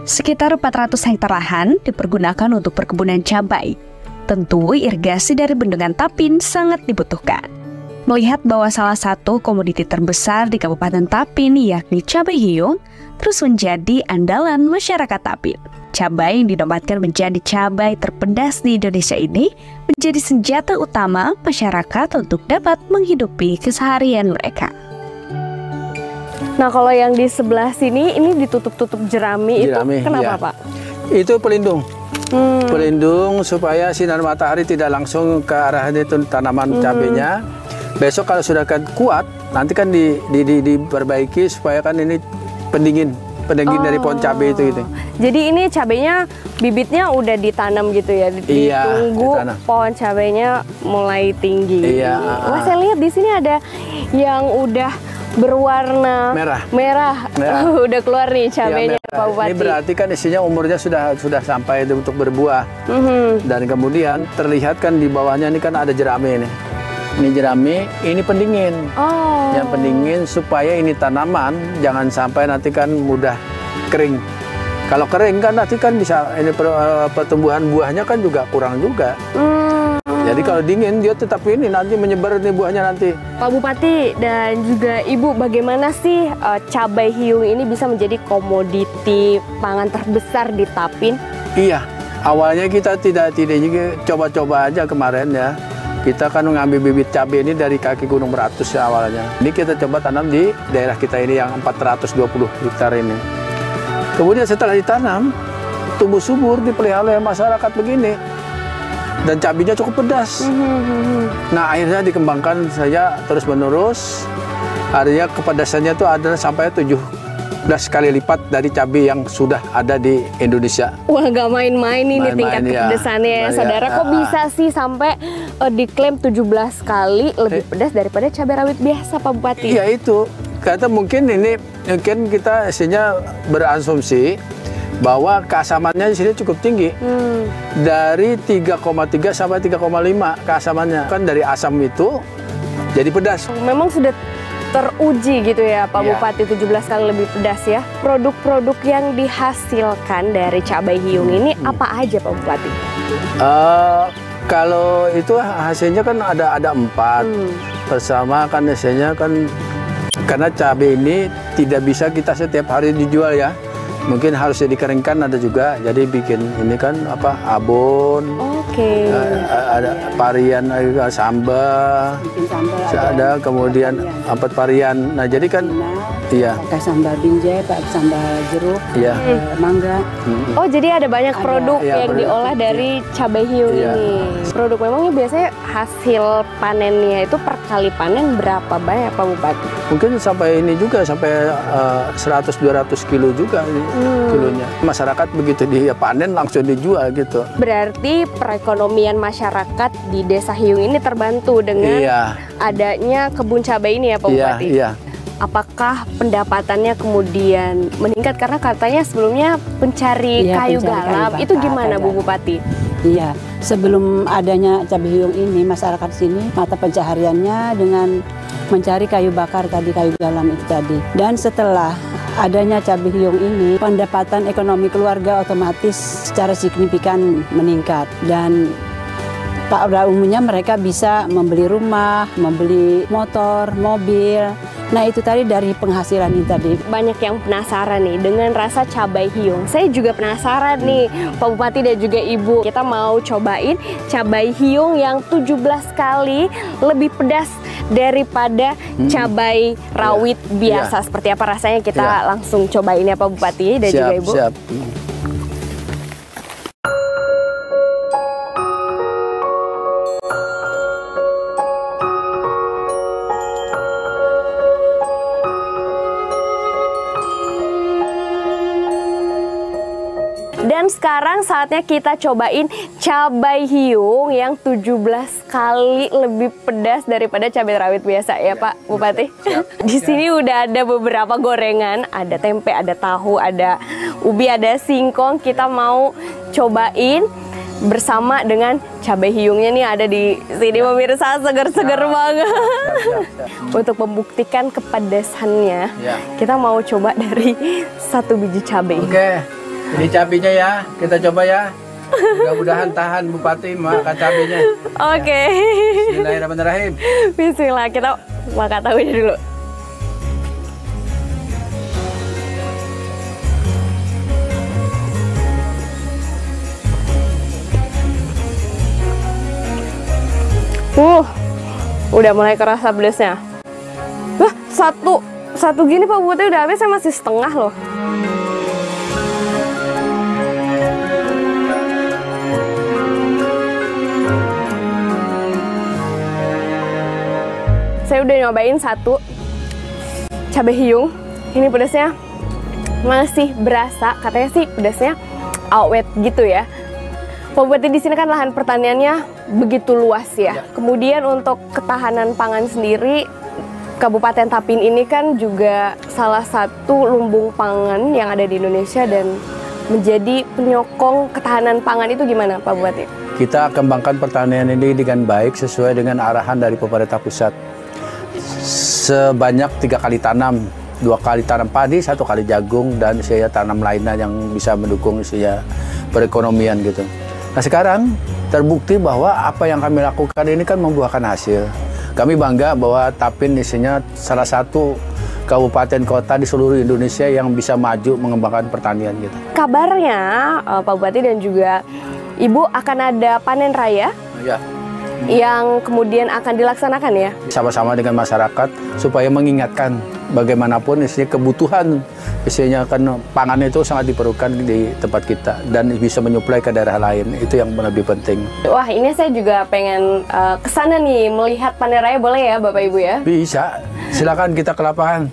Sekitar 400 hektar lahan dipergunakan untuk perkebunan cabai. Tentu irigasi dari bendungan Tapin sangat dibutuhkan. Melihat bahwa salah satu komoditi terbesar di Kabupaten Tapin yakni cabai hiung, terus menjadi andalan masyarakat Tapin. Cabai yang dinobatkan menjadi cabai terpedas di Indonesia ini menjadi senjata utama masyarakat untuk dapat menghidupi keseharian mereka. Nah, kalau yang di sebelah sini ini ditutup-tutup jerami itu kenapa, Pak? Itu pelindung. Pelindung supaya sinar matahari tidak langsung ke arah itu tanaman cabenya. Besok kalau sudah kan kuat, nanti kan diperbaiki supaya kan ini pendingin dari pohon cabai itu gitu. Jadi ini cabainya bibitnya udah ditanam gitu ya, ditunggu pohon cabainya mulai tinggi. Iya. Wah, saya lihat di sini ada yang udah berwarna merah. Udah keluar nih cabainya, ya, Pak Bupati. Ini berarti kan isinya umurnya sudah sampai untuk berbuah. Dan kemudian terlihat kan di bawahnya ini kan ada jerami ini. Ini jerami, ini pendingin. Yang pendingin supaya ini tanaman jangan sampai nanti kan mudah kering. Kalau kering kan nanti kan bisa ini pertumbuhan buahnya kan juga kurang juga. Jadi kalau dingin dia tetap ini nanti menyebar nih buahnya nanti. Pak Bupati dan juga Ibu, bagaimana sih cabai hiung ini bisa menjadi komoditi pangan terbesar di Tapin? Iya, awalnya kita tidak juga coba-coba aja kemarin ya. Kita kan mengambil bibit cabai ini dari kaki Gunung Meratus ya awalnya. Ini kita coba tanam di daerah kita ini yang 420 hektar ini. Kemudian setelah ditanam, tumbuh subur dipelihara oleh masyarakat begini. Dan cabainya cukup pedas. Nah, akhirnya dikembangkan saja terus-menerus. Artinya kepedasannya itu ada sampai 17 kali lipat dari cabai yang sudah ada di Indonesia. Wah, nggak main-main ini tingkat kepedasannya ya, saudara. Kok bisa sih sampai diklaim 17 kali lebih pedas daripada cabai rawit biasa, Pak Bupati? Iya itu. Kata mungkin kita isinya berasumsi bahwa keasamannya di sini cukup tinggi. Dari 3,3 sampai 3,5 keasamannya. Kan dari asam itu jadi pedas. Memang sudah teruji gitu ya Pak Bupati, 17 kali lebih pedas ya. Produk-produk yang dihasilkan dari cabai hiung ini apa aja Pak Bupati? Kalau itu hasilnya kan ada 4. Pertama kan hasilnya kan karena cabai ini tidak bisa kita setiap hari dijual ya. Mungkin harus dikeringkan ada juga, jadi bikin ini kan abon, ada varian sambal, ada kemudian varian. Nah jadi kan, pakai sambal binjai, pakai sambal jeruk, mangga. Oh jadi ada banyak produk yang diolah dari cabai hiung ini. Produk memangnya biasanya hasil panennya itu per kali panen berapa banyak Pak Bupati? Mungkin sampai ini juga sampai 100-200 kilo juga. Kilonya. Masyarakat begitu dia panen langsung dijual gitu. Berarti perekonomian masyarakat di Desa Hiung ini terbantu dengan adanya kebun cabai ini ya Pak Bupati? Iya. Apakah pendapatannya kemudian meningkat karena katanya sebelumnya pencari kayu garam itu gimana Bu Bupati? Iya, sebelum adanya cabai hiung ini masyarakat sini mata pencahariannya dengan mencari kayu bakar tadi, kayu garam itu tadi. Dan setelah adanya cabai hiung ini, pendapatan ekonomi keluarga otomatis secara signifikan meningkat. Dan pada umumnya mereka bisa membeli rumah, membeli motor, mobil. Nah itu tadi dari penghasilan ini tadi. Banyak yang penasaran nih dengan rasa cabai hiung. Saya juga penasaran nih Pak Bupati dan juga Ibu. Kita mau cobain cabai hiung yang 17 kali lebih pedas daripada cabai rawit biasa. Seperti apa rasanya kita langsung cobain ya Pak Bupati dan juga Ibu. Siap. Dan sekarang saatnya kita cobain cabai hiung yang 17 kali lebih pedas daripada cabai rawit biasa ya Pak Bupati. Di sini udah ada beberapa gorengan, ada tempe, ada tahu, ada ubi, ada singkong. Kita mau cobain bersama dengan cabai hiungnya nih ada di sini pemirsa, seger-seger banget. Untuk membuktikan kepedasannya, kita mau coba dari 1 biji cabai. Ini cabenya ya, kita coba ya. Mudah-mudahan tahan Bupati makan cabenya. Oke. Bismillahirrahmanirrahim. Bismillah, kita makan tahunya dulu. Udah mulai kerasa pedasnya. Wah, satu gini Pak Bupati udah habis, saya masih setengah loh. Saya udah nyobain satu cabai hiung. Ini pedasnya masih berasa, katanya sih pedasnya awet gitu ya. Pak Bupati, di sini kan lahan pertaniannya begitu luas ya. Kemudian untuk ketahanan pangan sendiri, Kabupaten Tapin ini kan juga salah satu lumbung pangan yang ada di Indonesia dan menjadi penyokong ketahanan pangan itu gimana Pak Bupati? Kita kembangkan pertanian ini dengan baik sesuai dengan arahan dari pemerintah pusat. Sebanyak 3 kali tanam, 2 kali tanam padi, 1 kali jagung, dan saya tanam lainnya yang bisa mendukung saya perekonomian gitu. Nah sekarang terbukti bahwa apa yang kami lakukan ini kan membuahkan hasil. Kami bangga bahwa Tapin isinya salah satu kabupaten kota di seluruh Indonesia yang bisa maju mengembangkan pertanian gitu. Kabarnya Pak Bupati dan juga Ibu akan ada panen raya Ya. yang kemudian akan dilaksanakan ya? Sama-sama dengan masyarakat supaya mengingatkan bagaimanapun isinya kebutuhan isinya kan pangan itu sangat diperlukan di tempat kita dan bisa menyuplai ke daerah lain, itu yang lebih penting. Wah, ini saya juga pengen kesana nih melihat panen raya, boleh ya Bapak Ibu ya? Bisa, silakan kita ke lapangan.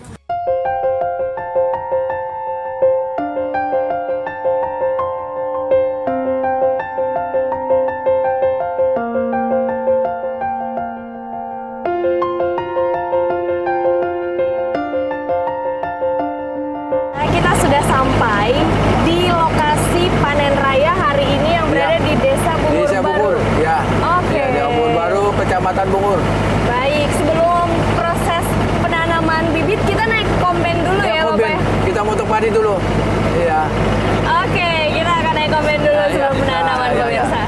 Sudah sampai di lokasi panen raya hari ini yang berada di Desa Bungur Desa Bungur, Baru. ya. Oke. Desa Bungur Baru, Kecamatan Bungur. Baik, sebelum proses penanaman bibit kita naik komben dulu ya Bapak ya? Kita mutuk padi dulu. Iya. Oke, kita akan naik komben dulu sebelum penanaman pemirsa.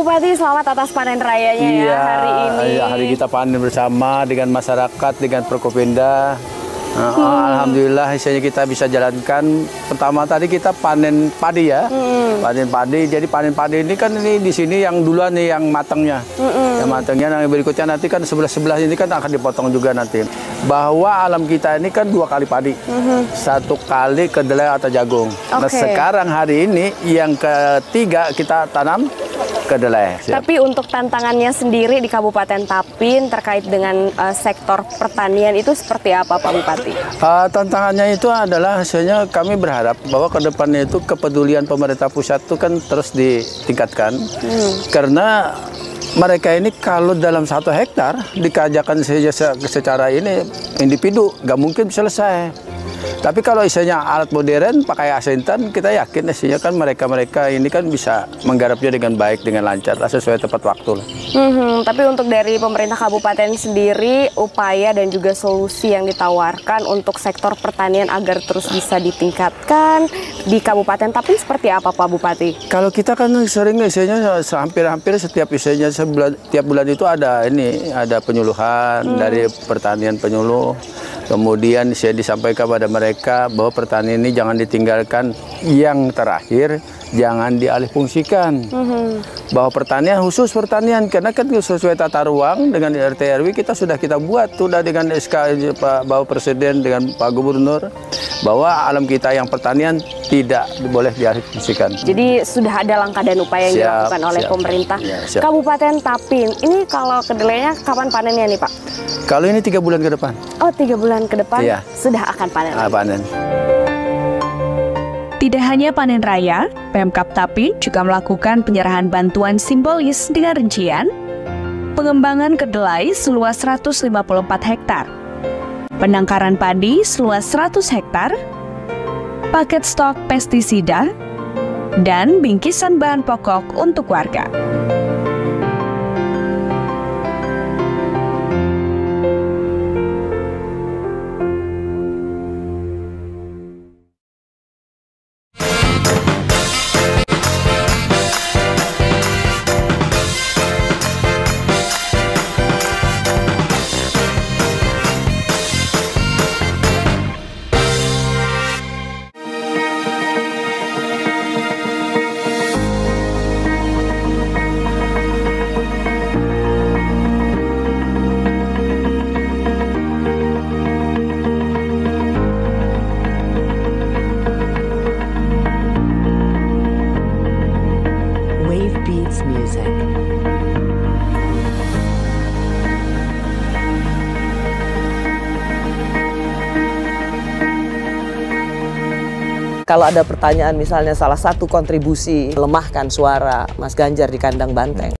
Bupati, selamat atas panen rayanya ya hari ini. Iya, hari kita panen bersama dengan masyarakat, dengan Prokopimda. Alhamdulillah hasilnya kita bisa jalankan. Pertama tadi kita panen padi ya, panen padi. Jadi panen padi ini kan ini di sini yang duluan nih yang matangnya, yang matangnya. Yang berikutnya nanti kan sebelah ini kan akan dipotong juga nanti. Bahwa alam kita ini kan 2 kali padi, 1 kali kedelai atau jagung. Nah sekarang hari ini yang ketiga kita tanam kedelai. Tapi untuk tantangannya sendiri di Kabupaten Tapin terkait dengan sektor pertanian itu seperti apa Pak Bupati? Tantangannya itu adalah hasilnya kami berharap bahwa ke depannya itu kepedulian pemerintah pusat itu kan terus ditingkatkan. Karena mereka ini kalau dalam 1 hektar dikajakan secara ini individu nggak mungkin selesai. Tapi kalau isinya alat modern pakai asintan, kita yakin isinya kan mereka ini kan bisa menggarapnya dengan baik, dengan lancar, sesuai tepat waktu. Tapi untuk dari pemerintah kabupaten sendiri, upaya dan juga solusi yang ditawarkan untuk sektor pertanian agar terus bisa ditingkatkan di Kabupaten Tapin seperti apa Pak Bupati? Kalau kita kan sering isinya hampir setiap isinya tiap bulan itu ada penyuluhan dari pertanian penyuluh. Kemudian saya disampaikan kepada mereka bahwa pertanian ini jangan ditinggalkan. Yang terakhir, jangan dialihfungsikan. Bahwa pertanian khusus pertanian, karena kan sesuai tata ruang dengan RT RW kita buat sudah dengan SK Pak Bapak Presiden dengan Pak Gubernur bahwa alam kita yang pertanian tidak boleh dialihfungsikan. Jadi sudah ada langkah dan upaya yang dilakukan oleh pemerintah Kabupaten Tapin. Ini kalau kedelainya kapan panennya nih Pak? Kalau ini 3 bulan ke depan. Oh, 3 bulan ke depan sudah akan panen. Panen. Tidak hanya panen raya, Pemkab Tapin juga melakukan penyerahan bantuan simbolis dengan rincian pengembangan kedelai seluas 154 hektar. penangkaran padi seluas 100 hektar, paket stok pestisida, dan bingkisan bahan pokok untuk warga. Wave Beats Music. Kalau ada pertanyaan misalnya salah satu kontribusi melemahkan suara Mas Ganjar di kandang banteng,